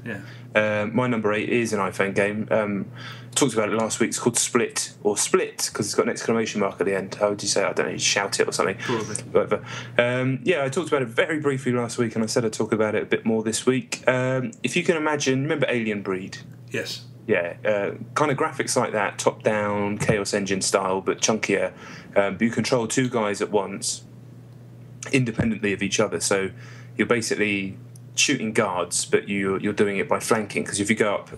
Yeah. My number 8 is an iPhone game. Talked about it last week. It's called Split, or Split, because it's got an exclamation mark at the end. How would you say it? I don't know. You shout it or something. Probably. Whatever. I talked about it very briefly last week, and I said I'd talk about it a bit more this week. If you can imagine, remember Alien Breed? Yes. Yeah, kind of graphics like that, top-down, Chaos Engine style, but chunkier. You control 2 guys at once, independently of each other. So you're basically shooting guards, but you're doing it by flanking, because if you go up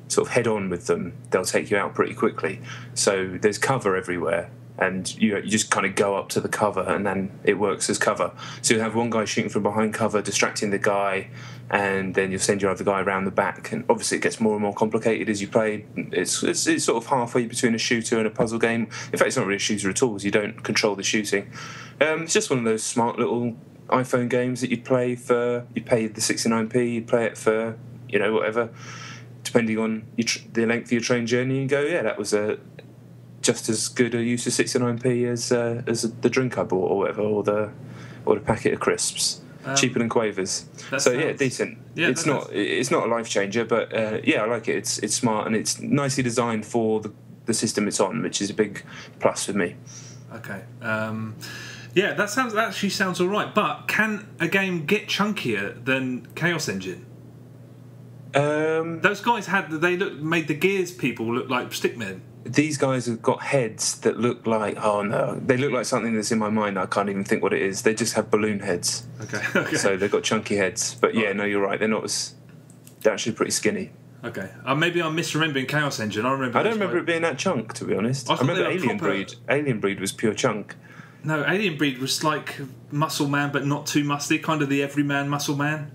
sort of head-on with them, they'll take you out pretty quickly. So there's cover everywhere, and you just kind of go up to the cover, and then it works as cover. So you have one guy shooting from behind cover, distracting the guy, and then you'll send your other guy around the back. And obviously it gets more and more complicated as you play. It's sort of halfway between a shooter and a puzzle game. In fact, it's not really a shooter at all, because you don't control the shooting. It's just one of those smart little iPhone games that you'd play for. You pay the 69p, you play it for, whatever, depending on the length of your train journey, and go, yeah, that was just as good a use of 69p as the drink I bought, or whatever, or the packet of crisps. Cheaper than Quavers. So yeah, decent. Yeah, it's not a life changer, but I like it. It's smart, and it's nicely designed for the system it's on, which is a big plus for me. Okay. Yeah, that actually sounds all right. But can a game get chunkier than Chaos Engine? Those guys made the Gears people look like stickmen. These guys have got heads that look like, they look like something that's in my mind. I can't even think what it is. They just have balloon heads. Okay. So they've got chunky heads. But yeah, no, you're right. They're actually pretty skinny. Okay. Maybe I'm misremembering Chaos Engine. I don't remember it being that chunk, to be honest. I remember Alien Breed. Alien Breed was pure chunk. No, Alien Breed was like Muscle Man, but not too musty. Kind of the everyman Muscle Man.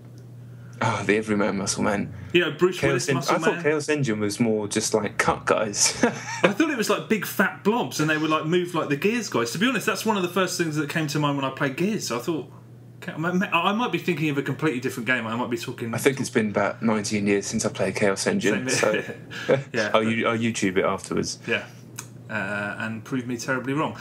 Oh, the everyman Muscle Man. Bruce Willis Muscle Man. I thought Chaos Engine was more just like cut guys. I thought it was like big fat blobs, and they would like move like the Gears guys. To be honest, that's one of the first things that came to mind when I played Gears. So I thought, I might be thinking of a completely different game. I might be talking. I think it's been about 19 years since I played Chaos Engine. So yeah, I'll YouTube it afterwards. Yeah, and prove me terribly wrong.